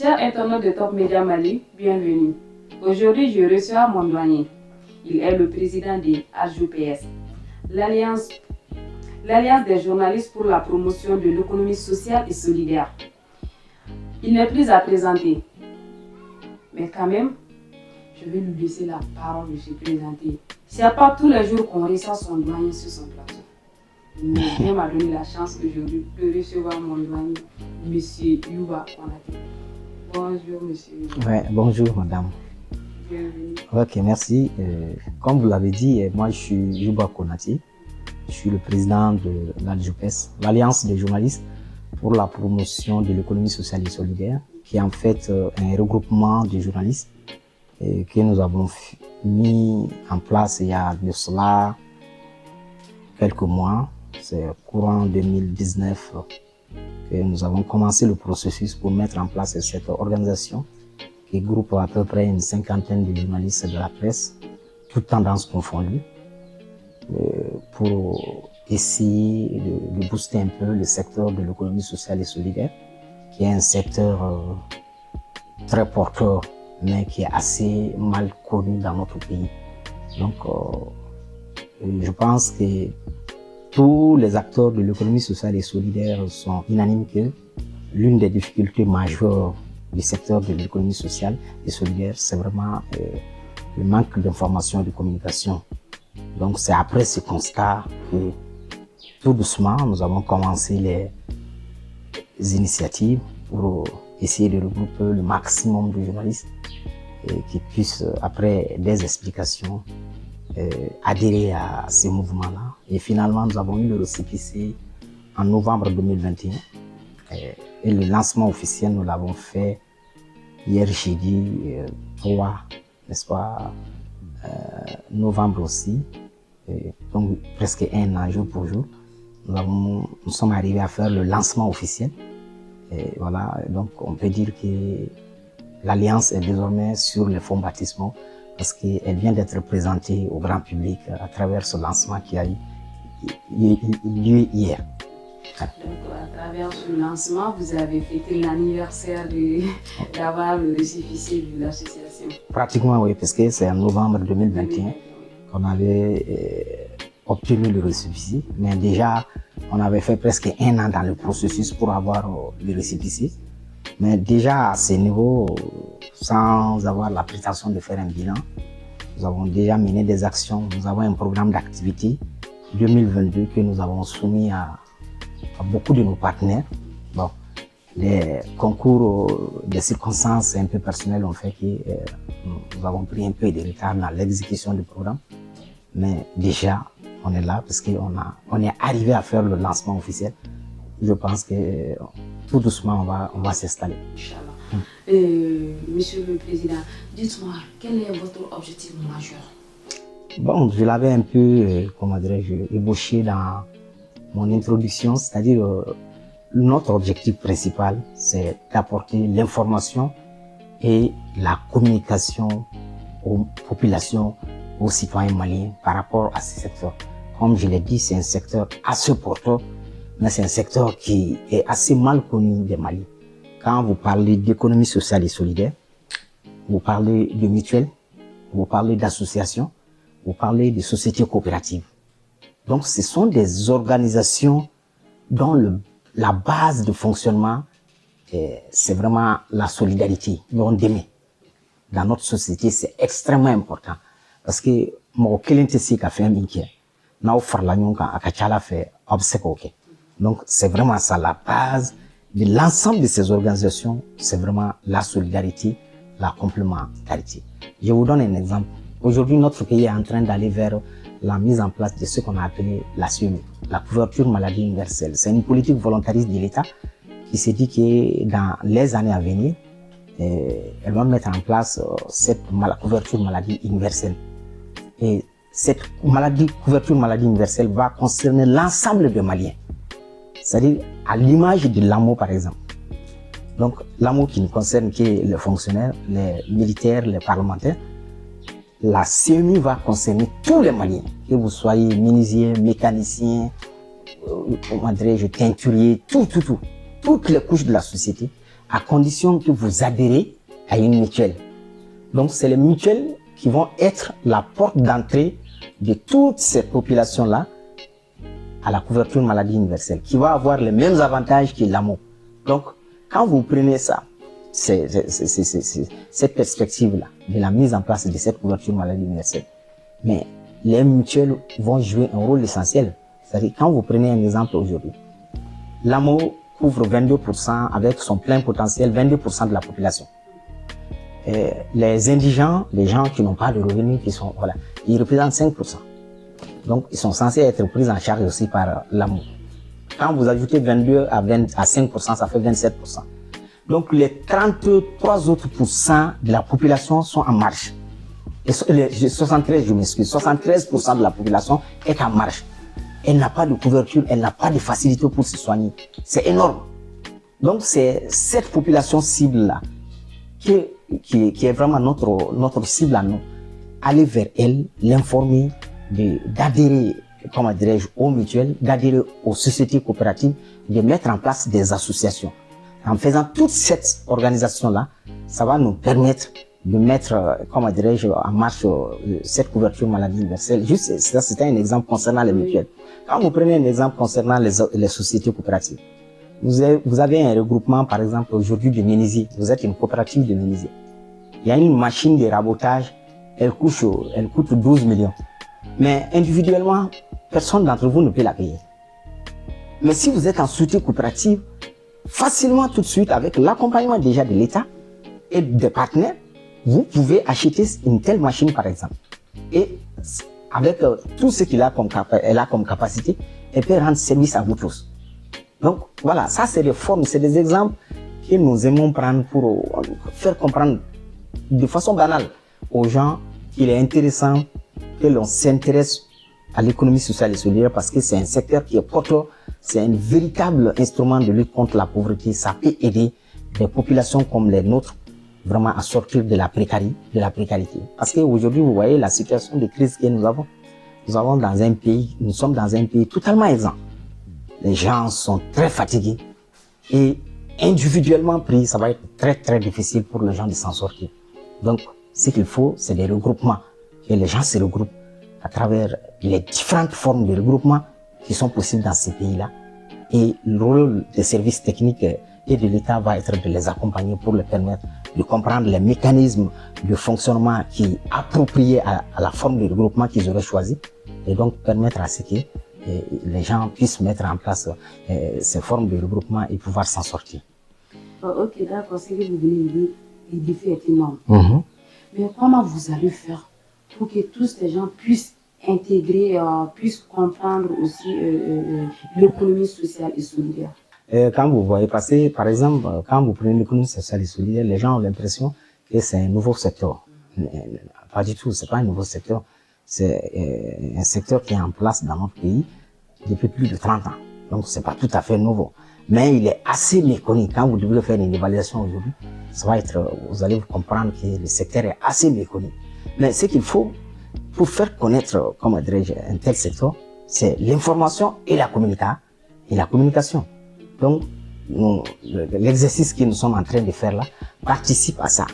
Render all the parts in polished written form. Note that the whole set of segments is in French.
Chers internautes de Top Media Mali, bienvenue. Aujourd'hui, je reçois mon doyen. Il est le président de AJPS, l'Alliance des journalistes pour la promotion de l'économie sociale et solidaire. Il n'est plus à présenter. Mais quand même, je vais lui laisser la parole de se présenter. Ce n'est pas tous les jours qu'on reçoit son doyen sur son plateau. Il m'a donné la chance aujourd'hui de recevoir mon doyen, M. Youba Konaté. Bonjour, monsieur. Ouais, bonjour, madame. Bienvenue. Ok, merci. Comme vous l'avez dit, moi, je suis Youba Konaté. Je suis le président de l'AJPS, l'Alliance des journalistes pour la promotion de l'économie sociale et solidaire, qui est en fait un regroupement de journalistes que nous avons mis en place il y a de cela quelques mois. C'est courant 2019 que nous avons commencé le processus pour mettre en place cette organisation qui groupe à peu près une cinquantaine de journalistes de la presse, toutes tendances confondues, pour essayer de booster un peu le secteur de l'économie sociale et solidaire, qui est un secteur très porteur, mais qui est assez mal connu dans notre pays. Donc, je pense que tous les acteurs de l'économie sociale et solidaire sont unanimes que l'une des difficultés majeures du secteur de l'économie sociale et solidaire, c'est vraiment le manque d'information et de communication. Donc c'est après ce constat que tout doucement, nous avons commencé les initiatives pour essayer de regrouper le maximum de journalistes et qui puissent, après des explications, adhérer à ces mouvements-là. Et finalement, nous avons eu le récépissé en novembre 2021. Et le lancement officiel, nous l'avons fait hier jeudi 3, n'est-ce pas, novembre aussi. Donc presque un an, jour pour jour. Nous sommes arrivés à faire le lancement officiel. Et voilà, donc on peut dire que l'Alliance est désormais sur les fonds baptismaux, parce qu'elle vient d'être présentée au grand public à travers ce lancement qui a eu lieu hier. Donc, à travers ce lancement, vous avez fêté l'anniversaire d'avoir le récépissé de l'association. Pratiquement, oui, parce que c'est en novembre 2021 qu'on avait obtenu le récépissé. Mais déjà, on avait fait presque un an dans le processus pour avoir le récépissé. Mais déjà, à ce niveau, sans avoir la prétention de faire un bilan, nous avons déjà mené des actions. Nous avons un programme d'activité 2022 que nous avons soumis à beaucoup de nos partenaires. Bon, les concours des circonstances un peu personnelles ont fait que nous avons pris un peu de retard dans l'exécution du programme. Mais déjà, on est là parce qu'on est arrivé à faire le lancement officiel. Je pense que tout doucement, on va s'installer. Monsieur le Président, dites-moi, quel est votre objectif majeur? Bon, je l'avais un peu, comment dirais-je, ébauché dans mon introduction, c'est-à-dire notre objectif principal, c'est d'apporter l'information et la communication aux populations, aux citoyens maliens par rapport à ce secteur. Comme je l'ai dit, c'est un secteur assez porteur, mais c'est un secteur qui est assez mal connu des Mali. Quand vous parlez d'économie sociale et solidaire, vous parlez de mutuelles, vous parlez d'associations, vous parlez de sociétés coopératives. Donc, ce sont des organisations dont la base de fonctionnement, c'est vraiment la solidarité, l'on d'aimer. Dans notre société, c'est extrêmement important. Parce que, mon client ici qui a fait un minquier, n'a offert la nyonka à Kachala fait obstacle. Donc, c'est vraiment ça, la base de l'ensemble de ces organisations, c'est vraiment la solidarité, la complémentarité. Je vous donne un exemple. Aujourd'hui, notre pays est en train d'aller vers la mise en place de ce qu'on a appelé la CMU, la couverture maladie universelle. C'est une politique volontariste de l'État qui s'est dit que dans les années à venir, elle va mettre en place cette couverture maladie universelle. Et cette couverture maladie universelle va concerner l'ensemble des Maliens. C'est-à-dire à l'image de l'AMO par exemple. Donc l'AMO qui ne concerne que les fonctionnaires, les militaires, les parlementaires, la CMU va concerner tous les Maliens, que vous soyez menuisier, mécanicien, comment dirais-je, teinturier, toutes les couches de la société, à condition que vous adhérez à une mutuelle. Donc, c'est les mutuelles qui vont être la porte d'entrée de toute cette population-là à la couverture maladie universelle, qui va avoir les mêmes avantages que l'AMO. Donc, quand vous prenez ça, cette perspective-là, de la mise en place de cette couverture maladie universelle, mais les mutuelles vont jouer un rôle essentiel. C'est-à-dire, quand vous prenez un exemple aujourd'hui, l'AMO couvre 22% avec son plein potentiel, 22% de la population. Et les indigents, les gens qui n'ont pas de revenus, ils représentent 5%. Donc, ils sont censés être pris en charge aussi par l'AMO. Quand vous ajoutez 22 à 5%, ça fait 27%. Donc, les 33 autres pourcents de la population sont en marge. Et 73, je m'excuse, 73% de la population est en marge. Elle n'a pas de couverture, elle n'a pas de facilité pour se soigner. C'est énorme. Donc, c'est cette population cible-là qui est vraiment notre cible à nous. Aller vers elle, l'informer, d'adhérer, comment dirais-je, aux mutuelles, d'adhérer aux sociétés coopératives, de mettre en place des associations. En faisant toute cette organisation-là, ça va nous permettre de mettre, comment dirais-je, en marche cette couverture maladie universelle. Juste, ça, c'était un exemple concernant les mutuelles. Quand vous prenez un exemple concernant les sociétés coopératives, vous avez un regroupement, par exemple, aujourd'hui de menuisiers. Vous êtes une coopérative de menuisiers. Il y a une machine de rabotage, elle coûte 12 millions. Mais individuellement, personne d'entre vous ne peut la payer. Mais si vous êtes en société coopérative, facilement tout de suite, avec l'accompagnement déjà de l'État et des partenaires, vous pouvez acheter une telle machine, par exemple. Et avec tout ce qu'elle a comme capacité, elle peut rendre service à vous tous. Donc voilà, ça c'est des formes, c'est des exemples que nous aimons prendre pour faire comprendre de façon banale aux gens qu'il est intéressant que l'on s'intéresse à l'économie sociale et solidaire parce que c'est un secteur qui est porteur, c'est un véritable instrument de lutte contre la pauvreté. Ça peut aider des populations comme les nôtres vraiment à sortir de la précarité. Parce qu'aujourd'hui, vous voyez la situation de crise que nous avons. Nous sommes dans un pays totalement exempt. Les gens sont très fatigués et individuellement pris, ça va être très très difficile pour les gens de s'en sortir. Donc, ce qu'il faut, c'est des regroupements. Et les gens se regroupent à travers les différentes formes de regroupement qui sont possibles dans ces pays-là. Et le rôle des services techniques et de l'État va être de les accompagner pour leur permettre de comprendre les mécanismes de fonctionnement qui est approprié à la forme de regroupement qu'ils auraient choisi et donc permettre à ce que les gens puissent mettre en place ces formes de regroupement et pouvoir s'en sortir. Ok, d'accord, ce que vous venez de dire, le défi est énorme. Mais comment vous allez faire pour que tous ces gens puissent intégrer, puissent comprendre aussi l'économie sociale et solidaire? Quand vous voyez passer, par exemple, quand vous prenez l'économie sociale et solidaire, les gens ont l'impression que c'est un nouveau secteur. Pas du tout, c'est pas un nouveau secteur. C'est un secteur qui est en place dans notre pays depuis plus de 30 ans. Donc c'est pas tout à fait nouveau. Mais il est assez méconnu. Quand vous devez faire une évaluation aujourd'hui, vous allez comprendre que le secteur est assez méconnu. Mais ce qu'il faut pour faire connaître, comment dirais-je, un tel secteur, c'est l'information et la communication. Donc, l'exercice que nous sommes en train de faire là participe à ça.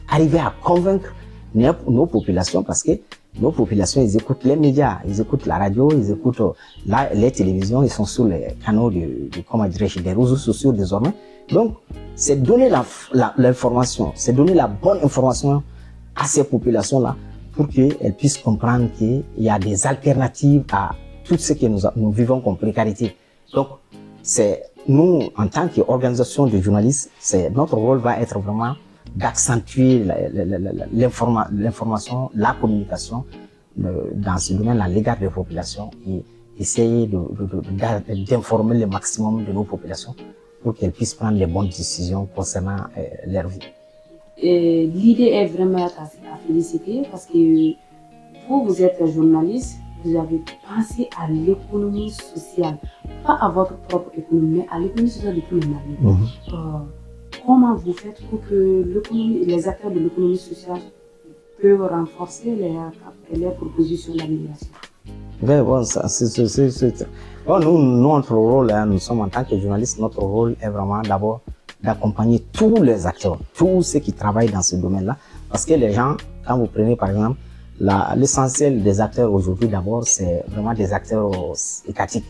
Arriver à convaincre nos populations parce que nos populations, ils écoutent les médias, ils écoutent la radio, ils écoutent les télévisions, ils sont sur les canaux comment dirais-je, des réseaux sociaux désormais. Donc, c'est donner l'information, c'est donner la bonne information à ces populations-là pour qu'elles puissent comprendre qu'il y a des alternatives à tout ce que nous vivons comme précarité. Donc, c'est nous, en tant qu'organisation de journalistes, notre rôle va être vraiment d'accentuer l'information, la communication dans ce domaine à l'égard des populations et essayer d'informer le maximum de nos populations pour qu'elles puissent prendre les bonnes décisions concernant leur vie. L'idée est vraiment à féliciter parce que vous êtes journaliste, vous avez pensé à l'économie sociale, pas à votre propre économie, mais à l'économie sociale de tous les Maliens. Comment vous faites pour que les acteurs de l'économie sociale peuvent renforcer les propositions d'amélioration? Bon, nous, notre rôle, nous sommes en tant que journalistes, notre rôle est vraiment d'abord d'accompagner tous les acteurs, tous ceux qui travaillent dans ce domaine-là. Parce que les gens, quand vous prenez par exemple, l'essentiel des acteurs aujourd'hui d'abord, c'est vraiment des acteurs étatiques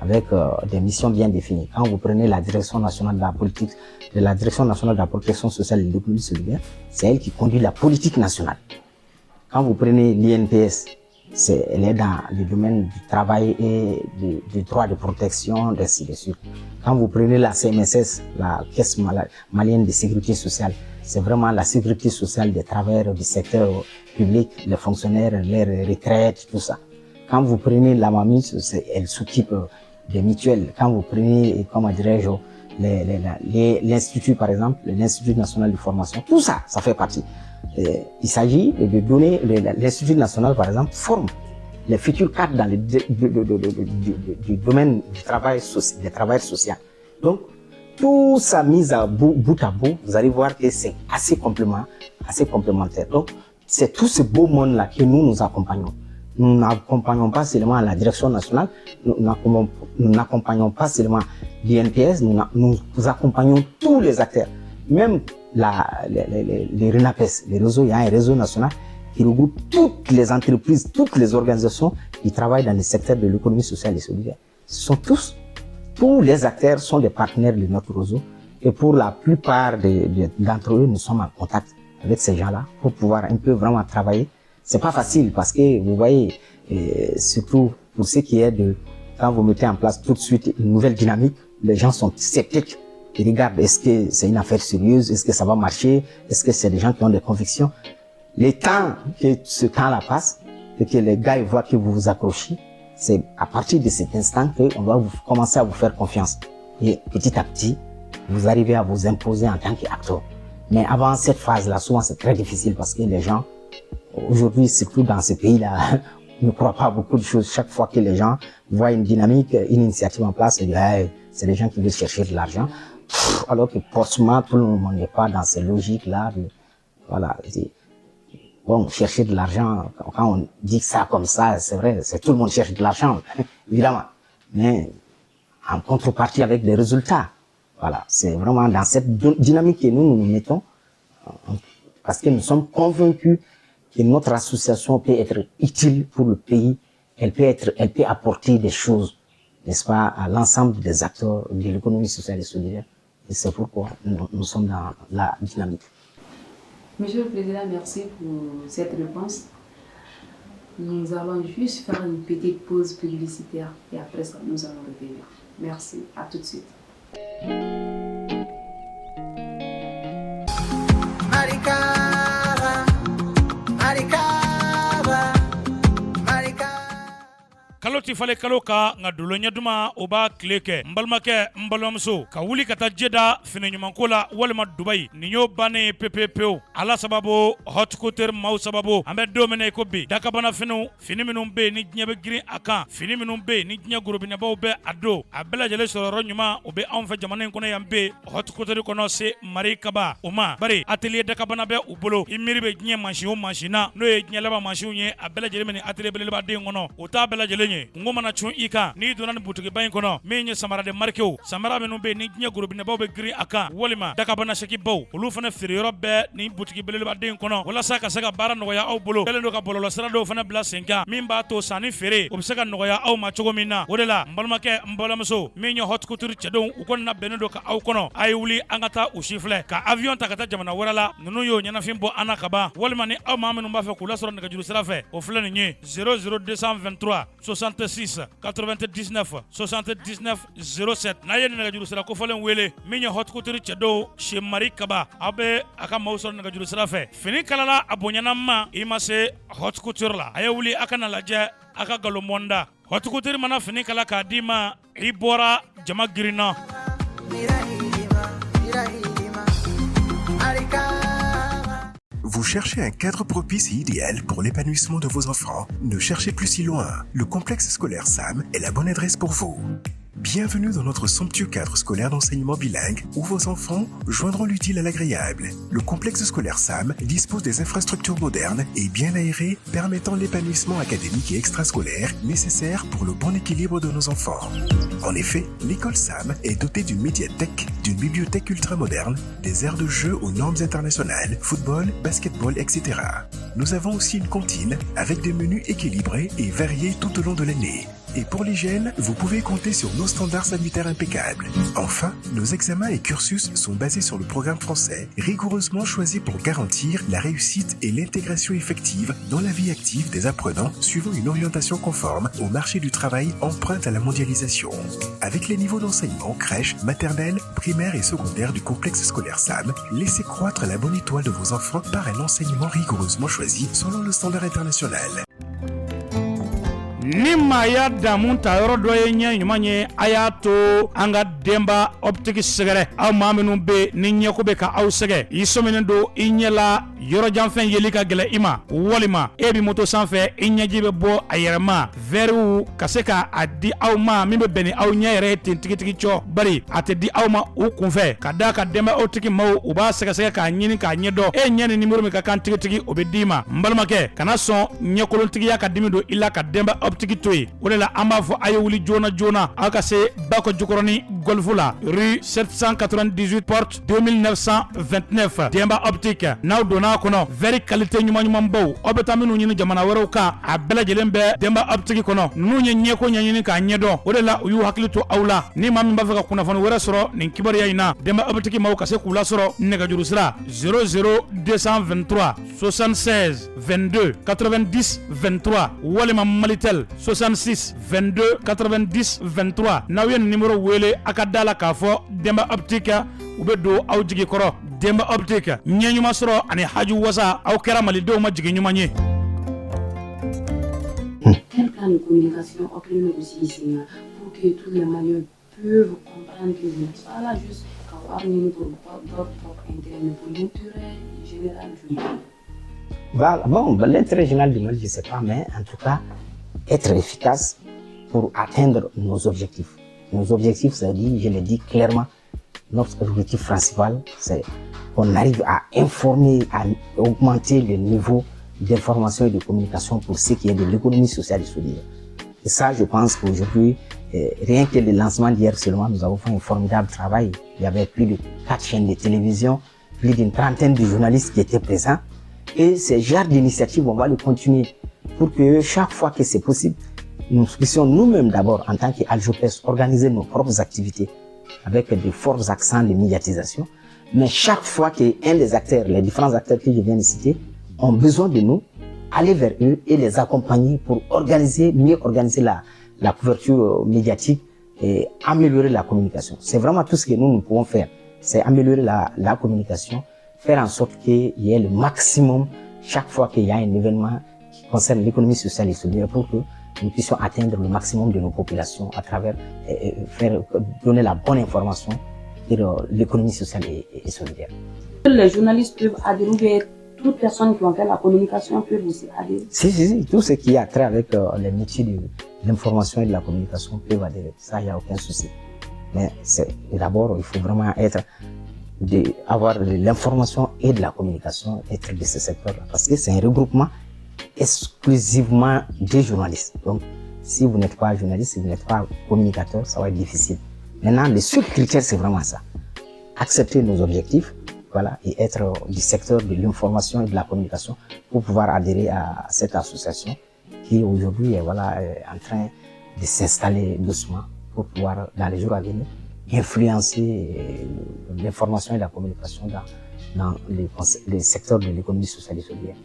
avec des missions bien définies. Quand vous prenez la direction nationale de la politique, de la direction nationale de la protection sociale et de l'économie solidaire, c'est elle qui conduit la politique nationale. Quand vous prenez l'INPS, elle est dans le domaine du travail et du droit de protection, ainsi de suite. Quand vous prenez la CMSS, la Caisse malienne de sécurité sociale, c'est vraiment la sécurité sociale des travailleurs du secteur public, les fonctionnaires, les retraites, tout ça. Quand vous prenez la MAMUS, elle s'occupe des mutuelles. Quand vous prenez, comment dirais-je, l'Institut, par exemple, l'Institut national de formation, tout ça, ça fait partie. Il s'agit de donner, l'Institut national, par exemple, forme les futurs cadres dans du domaine du travail social. Donc, tout ça mis à bout à bout, vous allez voir que c'est assez complémentaire. Donc, c'est tout ce beau monde-là que nous accompagnons. Nous n'accompagnons pas seulement la direction nationale, nous n'accompagnons pas seulement l'INPS, nous accompagnons tous les acteurs. Même les RENAPES, les réseaux, il y a un réseau national qui regroupe toutes les entreprises, toutes les organisations qui travaillent dans le secteur de l'économie sociale et solidaire. Tous les acteurs sont des partenaires de notre réseau et pour la plupart d'entre eux, nous sommes en contact avec ces gens-là pour pouvoir un peu vraiment travailler. C'est pas facile parce que vous voyez, surtout pour ce qui est quand vous mettez en place tout de suite une nouvelle dynamique, les gens sont sceptiques. Ils regardent, est-ce que c'est une affaire sérieuse? Est-ce que ça va marcher? Est-ce que c'est des gens qui ont des convictions? Le temps que ce temps-là passe et que les gars ils voient que vous vous accrochez, c'est à partir de cet instant qu'on doit commencer à vous faire confiance. Et petit à petit, vous arrivez à vous imposer en tant qu'acteur. Mais avant cette phase-là, souvent c'est très difficile parce que les gens, aujourd'hui, surtout dans ce pays-là, ne croient pas beaucoup de choses. Chaque fois que les gens voient une dynamique, une initiative en place, ils disent, hey, c'est des gens qui veulent chercher de l'argent. Alors que forcément, tout le monde n'est pas dans ces logiques-là. Voilà. Bon, chercher de l'argent, quand on dit ça comme ça, c'est vrai, tout le monde cherche de l'argent, évidemment. Mais en contrepartie avec des résultats. Voilà. C'est vraiment dans cette dynamique que nous mettons, parce que nous sommes convaincus que notre association peut être utile pour le pays. Elle peut apporter des choses, n'est-ce pas, à l'ensemble des acteurs de l'économie sociale et solidaire. Et c'est pourquoi nous sommes dans la dynamique. Monsieur le Président, merci pour cette réponse. Nous allons juste faire une petite pause publicitaire et après ça, nous allons revenir. Merci, à tout de suite. kalo ti fale kalo ka nga dolo ɲɛduma o b'a tile kɛ n balimakɛ n balimamuso ka wuli ka taa jeda finiɲumanko la walima dubayi nin y'o bannen pepepewu ala sababu hotcoteur maaw sababu an bɛ don min na i ko bi dakabana finiw fini minnu be yen ni diɲɛ bɛ girin a kan fini minnu be yen ni diɲɛ gorobinɛbaw bɛ a don a bɛɛ lajɛlen sɔrɔyɔrɔ ɲuman o bɛ anw fɛ jamana in kɔnɔ yan be hotcoteur kɔnɔ se mari kaba o ma bari atelier dakabana bɛ u bolo i miiri bɛ diɲɛ mansin o mansin na n'o ye diɲɛ laban mansinw ye a bɛɛ lajɛlen bɛ nin atelier belebeleba den kɔnɔ o t'a bɛɛ lajɛlen ye ngo mana cun i kan n'i donna ni butikiba in kɔnɔ min ye samaraden marikew samara minnu be ni diɲɛ gorobinɛbaw bɛ girin a kan walima dakabana sekibaw olu fana feereyɔrɔ bɛɛ ni butiki belebelebaden kɔnɔ walasa ka se ka baara nɔgɔya aw bolo kɛlen do ka bɔlɔlɔ sira dɔw fana bila sen kan min b'a to sanni feere o bɛ se ka nɔgɔya aw ma cogo min na o de la n balimakɛ n balimamuso min ye hot couture cɛdenw u kɔni labɛnnen do ka aw kɔnɔ a ye wuli an ka taa u si filɛ ka avion ta ka taa jamana wɛrɛ la ninnu y'o ɲɛnafin bɔ an na ka ban walima ni aw maa minnu b'a fɛ k'u lasɔrɔ nɛgɛjuru sira fɛ o filɛ nin ye 00223 66 99 79 07 n'a ye nɛgɛjuru sira kofɔlen wele min ye hot couture cɛdenw chez Marie Kaba aw bɛ a ka maaw sɔrɔ nɛgɛjuru sira fɛ fini kalala a bonyana ma i ma se hot couture la a ye wuli a ka na lajɛ a ka galonbɔnda hot couture mana fini kala k'a d'i ma i bɔra jama girinna. Vous cherchez un cadre propice et idéal pour l'épanouissement de vos enfants? Ne cherchez plus si loin. Le complexe scolaire SAM est la bonne adresse pour vous. Bienvenue dans notre somptueux cadre scolaire d'enseignement bilingue où vos enfants joindront l'utile à l'agréable. Le complexe scolaire SAM dispose des infrastructures modernes et bien aérées permettant l'épanouissement académique et extrascolaire nécessaire pour le bon équilibre de nos enfants. En effet, l'école SAM est dotée d'une médiathèque, d'une bibliothèque ultramoderne, des aires de jeu aux normes internationales, football, basketball, etc. Nous avons aussi une cantine avec des menus équilibrés et variés tout au long de l'année. Et pour l'hygiène, vous pouvez compter sur nos standards sanitaires impeccables. Enfin, nos examens et cursus sont basés sur le programme français, rigoureusement choisi pour garantir la réussite et l'intégration effective dans la vie active des apprenants suivant une orientation conforme au marché du travail empreinte à la mondialisation. Avec les niveaux d'enseignement crèche, maternelle, primaire et secondaire du complexe scolaire SAM, laissez croître la bonne étoile de vos enfants par un enseignement rigoureusement choisi selon le standard international. ni maa y'a damu ta yɔrɔ dɔ ye ɲɛ ɲuman ye a y'a to an ka denba optique sɛgɛrɛ aw maa minnu be ni ɲɛko be ka aw sɛgɛ i sɔminen do i ɲɛ la yɔrɔjanfɛn yeli ka gɛlɛ i ma walima e bi moto sanfɛ i ɲɛji be bɔ a yɛrɛ ma vɛriw ka se ka a di aw ma min be bɛn ni aw ɲɛ yɛrɛ ye ten tigitigi cɔ bari a tɛ di aw ma u kunfɛ ka da ka denba optique maw u b'a sɛgɛsɛgɛ k'a ɲini k'a ɲɛdɔn e ɲɛ ni nimero min ka kan tigitigi o be di ma n balimakɛ kana sɔn ɲɛkolontigiya ka dimi don i la ka denba optique to ye o de la an b'a fɔ a ye wuli joona joona aw ka se Bakɔ Jikɔrɔni golf la rue 798 porte 2929 denba optique n'aw donna kɔnɔ very qualité ɲuman baw aw bɛ taa minnu ɲini jamana wɛrɛw kan a bɛɛ lajɛlen bɛ denba optique kɔnɔ ninnu ye ɲɛko ɲɛɲini k'a ɲɛdɔn o de la u y'u hakili to aw la ni maa min b'a fɛ ka kunnafoni wɛrɛ sɔrɔ nin kibariya in na denba optique maaw ka se k'u lasɔrɔ nɛgɛjuru sira 00223 76 22 90 23 walima Malitel 66 22 90 23 n'aw ye nin numéro wele a ka da la k'a fɔ denba optique u bɛ don aw jigi kɔrɔ denba optique ɲɛ ɲuman sɔrɔ ani haju wasa aw kɛra malidenw ma jigi ɲuman ye. Quel plan de communication appelez-nous aussi ici pour que tous les Maliens peuvent comprendre que vous n'êtes pas là juste pour votre propre intérêt, mais pour l'intérêt général du Mali? Bon, l'intérêt général du Mali, je ne sais pas, mais en tout cas, être efficace pour atteindre nos objectifs. Nos objectifs, c'est-à-dire, je l'ai dit clairement, notre objectif principal, c'est qu'on arrive à informer, à augmenter le niveau d'information et de communication pour ce qui est de l'économie sociale et solidaire. Et ça, je pense qu'aujourd'hui, rien que le lancement d'hier seulement, nous avons fait un formidable travail. Il y avait plus de 4 chaînes de télévision, plus d'une trentaine de journalistes qui étaient présents. Et ce genre d'initiative, on va le continuer pour que chaque fois que c'est possible, nous puissions nous-mêmes d'abord, en tant qu'ALJOPES, organiser nos propres activités avec de forts accents de médiatisation. Mais chaque fois qu'un des acteurs, les différents acteurs que je viens de citer, ont besoin de nous, aller vers eux et les accompagner pour mieux organiser la couverture médiatique et améliorer la communication. C'est vraiment tout ce que nous pouvons faire. C'est améliorer la communication, faire en sorte qu'il y ait le maximum chaque fois qu'il y a un événement qui concerne l'économie sociale et solidaire pour que nous puissions atteindre le maximum de nos populations à travers donner la bonne information sur l'économie sociale et solidaire. Les journalistes peuvent adhérer, toutes personnes qui ont fait la communication peuvent aussi adhérer. Si, tout ce qui a trait avec les métiers de l'information et de la communication peuvent adhérer. Ça, il n'y a aucun souci. Mais d'abord, il faut vraiment avoir de l'information et de la communication, être de ce secteur-là. Parce que c'est un regroupement exclusivement des journalistes. Donc, si vous n'êtes pas journaliste, si vous n'êtes pas communicateur, ça va être difficile. Maintenant, le seul critère, c'est vraiment ça. Accepter nos objectifs, voilà, et être du secteur de l'information et de la communication pour pouvoir adhérer à cette association qui aujourd'hui est en train de s'installer doucement pour pouvoir, dans les jours à venir, influencer l'information et la communication dans les secteurs de l'économie sociale et solidaire.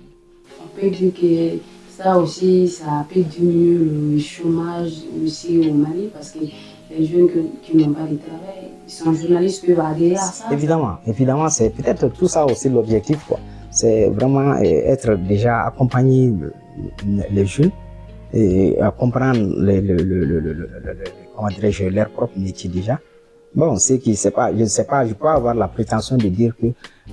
On peut dire que ça aussi, ça peut diminuer le chômage aussi au Mali parce que les jeunes qui n'ont pas de travail, sans journalistes peuvent adhérer à ça. Évidemment, c'est peut-être tout ça aussi l'objectif, quoi. C'est vraiment être déjà accompagner les jeunes et à comprendre leur propre métier déjà. Bon, je ne sais pas, je peux avoir la prétention de dire que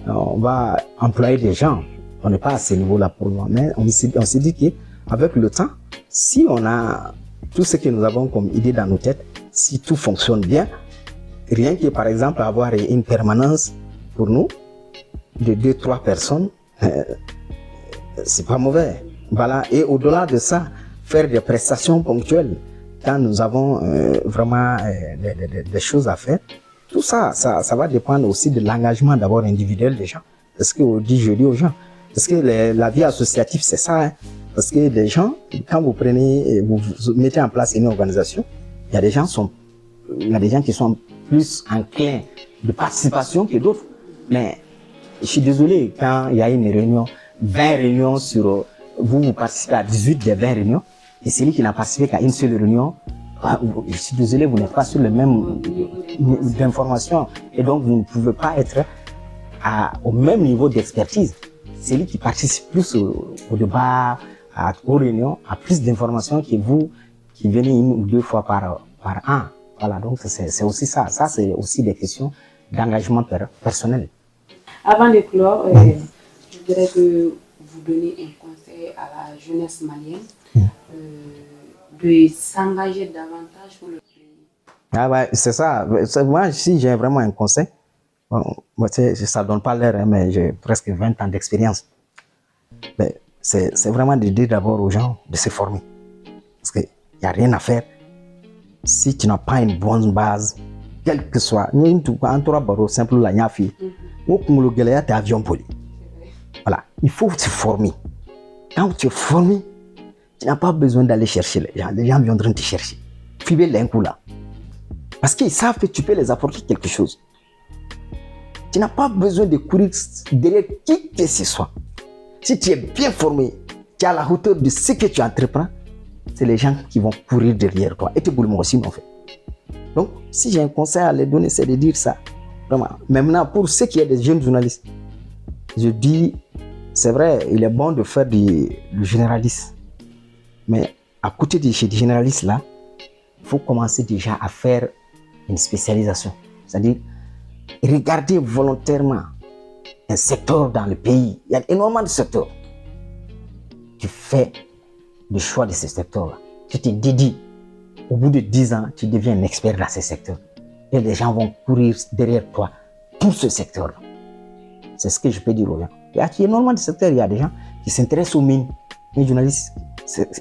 on va employer des gens. On n'est pas à ce niveau-là pour le moment, mais on s'est dit qu'avec le temps, si on a tout ce que nous avons comme idée dans nos têtes, si tout fonctionne bien, rien que par exemple avoir une permanence pour nous de 2-3 personnes, c'est pas mauvais. Voilà. Et au-delà de ça, faire des prestations ponctuelles quand nous avons vraiment des choses à faire tout ça, ça va dépendre aussi de l'engagement d'abord individuel des gens. C'est ce que je dis aux gens. Parce que la vie associative, c'est ça. Hein. Parce que les gens, quand vous prenez et vous mettez en place une organisation, il y a des gens qui sont plus enclins de participation que d'autres. Mais je suis désolé, quand il y a une réunion, 20 réunions sur... Vous participez à 18 des 20 réunions, et celui qui n'a participé qu'à une seule réunion, je suis désolé, vous n'êtes pas sur le même niveau d'information. Et donc, vous ne pouvez pas être au même niveau d'expertise. Celui qui participe plus au débat, aux réunions, a plus d'informations que vous qui venez 1 ou 2 fois par an. Voilà, donc c'est aussi ça. Ça, c'est aussi des questions d'engagement personnel. Avant de clore, je voudrais que vous donniez un conseil à la jeunesse malienne de s'engager davantage pour le pays. Ah ouais, c'est ça. Moi, si j'ai vraiment un conseil, bon, ça ne donne pas l'air, hein, mais j'ai presque 20 ans d'expérience. C'est vraiment de dire d'abord aux gens de se former. Parce qu'il n'y a rien à faire si tu n'as pas une bonne base, quel que soit. Voilà, il faut se former. Quand tu es formé, tu n'as pas besoin d'aller chercher les gens. Les gens viendront te chercher. Fiber l'incou là. Parce qu'ils savent que tu peux les apporter quelque chose. Tu n'as pas besoin de courir derrière qui que ce soit. Si tu es bien formé, tu es à la hauteur de ce que tu entreprends, c'est les gens qui vont courir derrière toi. Et tu peux moi aussi, en fait. Donc, si j'ai un conseil à les donner, c'est de dire ça. Vraiment. Maintenant, pour ceux qui sont des jeunes journalistes, je dis, c'est vrai, il est bon de faire du généraliste. Mais à côté du généraliste là, il faut commencer déjà à faire une spécialisation. C'est-à-dire, regarder volontairement un secteur dans le pays. Il y a énormément de secteurs. Tu fais le choix de ces secteurs-là. Tu te dédies. Au bout de 10 ans, tu deviens un expert dans ces secteurs. Et les gens vont courir derrière toi pour ce secteur-là. C'est ce que je peux dire aux gens. Il y a énormément de secteurs. Il y a des gens qui s'intéressent aux mines. Les journalistes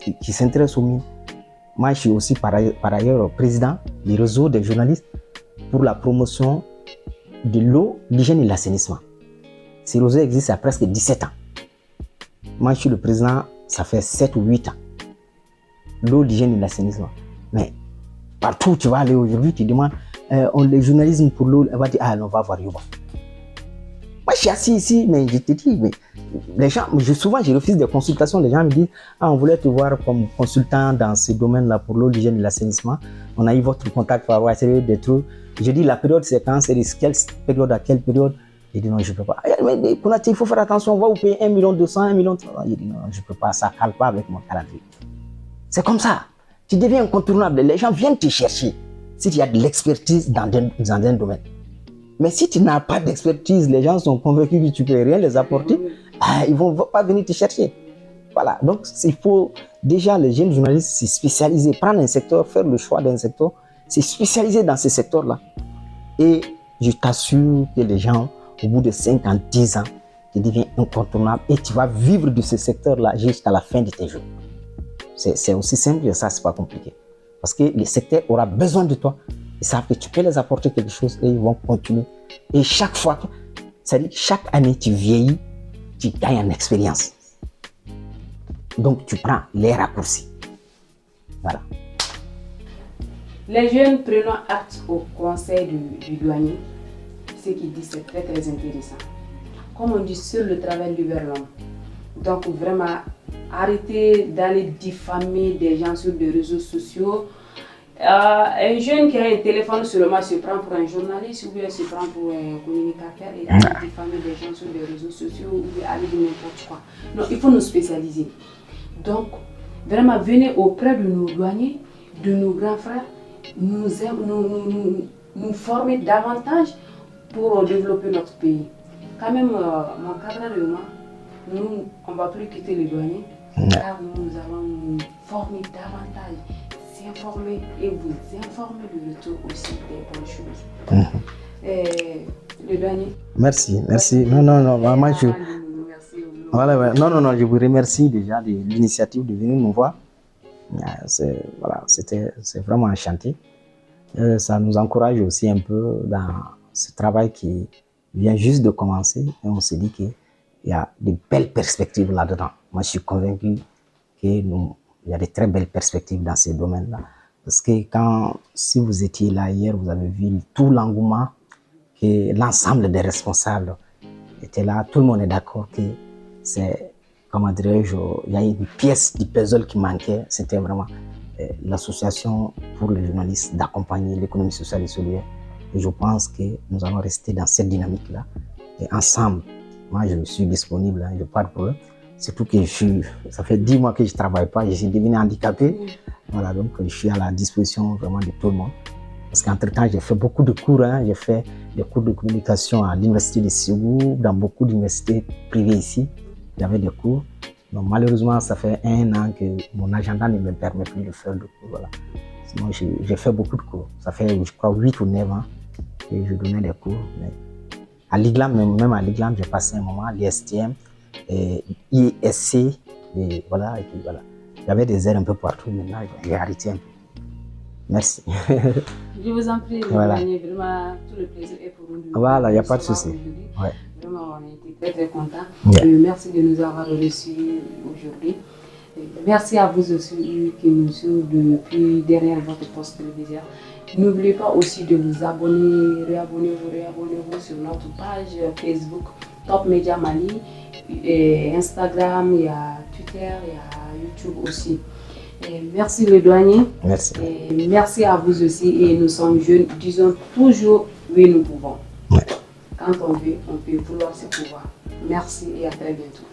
qui s'intéressent aux mines. Moi, je suis aussi par ailleurs président du réseau des journalistes pour la promotion de l'eau, l'hygiène et l'assainissement. Ce réseau existe à presque 17 ans. Moi, je suis le président, ça fait 7 ou 8 ans. L'eau, l'hygiène et l'assainissement. Mais partout où tu vas aller aujourd'hui, tu demandes le journalisme pour l'eau, elle va dire, ah non, on va voir Yuba. Moi, je suis assis ici, mais je te dis, mais les gens, souvent, je refuse des consultations. Les gens me disent, ah, on voulait te voir comme consultant dans ce domaine-là pour l'eau, l'hygiène et l'assainissement. On a eu votre contact pour avoir essayé des trucs. Je dis, la période, c'est quand? C'est de quelle période à quelle période? Il dit, non, je ne peux pas. Mais il faut faire attention, on va vous payer 1 200 000, 1 million. Il dit, non, je ne peux pas, ça ne cale pas avec mon calendrier. C'est comme ça. Tu deviens incontournable. Les gens viennent te chercher si tu as de l'expertise dans un domaine. Mais si tu n'as pas d'expertise, les gens sont convaincus que tu ne peux rien les apporter, ils ne vont pas venir te chercher. Voilà, donc il faut déjà, les jeunes journalistes, se spécialiser, prendre un secteur, faire le choix d'un secteur, se spécialiser dans ce secteur-là. Et je t'assure que les gens, au bout de 5 ans, 10 ans, tu deviens incontournable et tu vas vivre de ce secteur-là jusqu'à la fin de tes jours. C'est aussi simple que ça, c'est pas compliqué. Parce que le secteur aura besoin de toi. Ils savent que tu peux les apporter quelque chose et ils vont continuer. Et chaque fois, c'est-à-dire chaque année, tu vieillis, tu gagnes en expérience. Donc, tu prends les raccourcis. Voilà. Les jeunes prenant acte au conseil du douanier, ce qu'il dit, c'est très très intéressant. Comme on dit, sur le travail libère l'homme. Donc, vraiment, arrêtez d'aller diffamer des gens sur des réseaux sociaux. Un jeune qui a un téléphone seulement se prend pour un journaliste ou bien se prend pour un communicateur et aller diffamer des gens sur des réseaux sociaux ou bien aller dire n'importe quoi. Non, il faut nous spécialiser. Donc, vraiment, venez auprès de nos douaniers, de nos grands frères, nous former davantage pour développer notre pays. Quand même, mon cadre et moi, nous, on ne va plus quitter les douaniers, car nous allons nous former davantage, s'informer et vous informer du retour aussi des bonnes choses. Le douanier. Merci. Non, vraiment, voilà, non, je vous remercie déjà de l'initiative de venir nous voir. C'est vraiment enchanté. Ça nous encourage aussi un peu dans ce travail qui vient juste de commencer. Et on se dit qu'il y a de belles perspectives là-dedans. Moi, je suis convaincu qu'il y a de très belles perspectives dans ces domaines-là. Parce que si vous étiez là hier, vous avez vu tout l'engouement que l'ensemble des responsables étaient là. Tout le monde est d'accord que c'est, comment dirais-je, il y a une pièce du puzzle qui manquait. C'était vraiment l'association pour les journalistes d'accompagner l'économie sociale et solidaire. Et je pense que nous allons rester dans cette dynamique-là. Et ensemble, moi je suis disponible, je n'ai pas de problème. Surtout que ça fait 10 mois que je ne travaille pas, je suis devenu handicapé. Voilà, donc je suis à la disposition vraiment de tout le monde. Parce qu'entre-temps, j'ai fait beaucoup de cours. J'ai fait des cours de communication à l'université de Ségou, dans beaucoup d'universités privées ici. J'avais des cours. Donc, malheureusement, ça fait 1 an que mon agenda ne me permet plus de faire de cours. Voilà. Sinon, j'ai fait beaucoup de cours. Ça fait, je crois, 8 ou 9 ans que je donnais des cours. Mais à l'IGLAM, même à l'IGLAM, j'ai passé un moment, l'ISTM, ISC, et voilà, et puis voilà. J'avais des aides un peu partout, maintenant j'ai arrêté un peu. Merci. Je vous en prie, voilà. Vraiment, tout le plaisir est pour nous. Voilà, il n'y a pas de souci. Ouais. Vraiment, on était très très contents. Yeah. Merci de nous avoir reçus aujourd'hui. Merci à vous aussi qui nous suivez depuis derrière votre poste téléviseur. N'oubliez pas aussi de vous abonner, réabonnez-vous sur notre page Facebook Top Media Mali, et Instagram, il y a Twitter, il y a YouTube aussi. Et merci le douanier. Merci. Et merci à vous aussi. Et nous sommes jeunes, disons toujours oui nous pouvons. Ouais. Quand on veut, on peut vouloir se pouvoir. Merci et à très bientôt.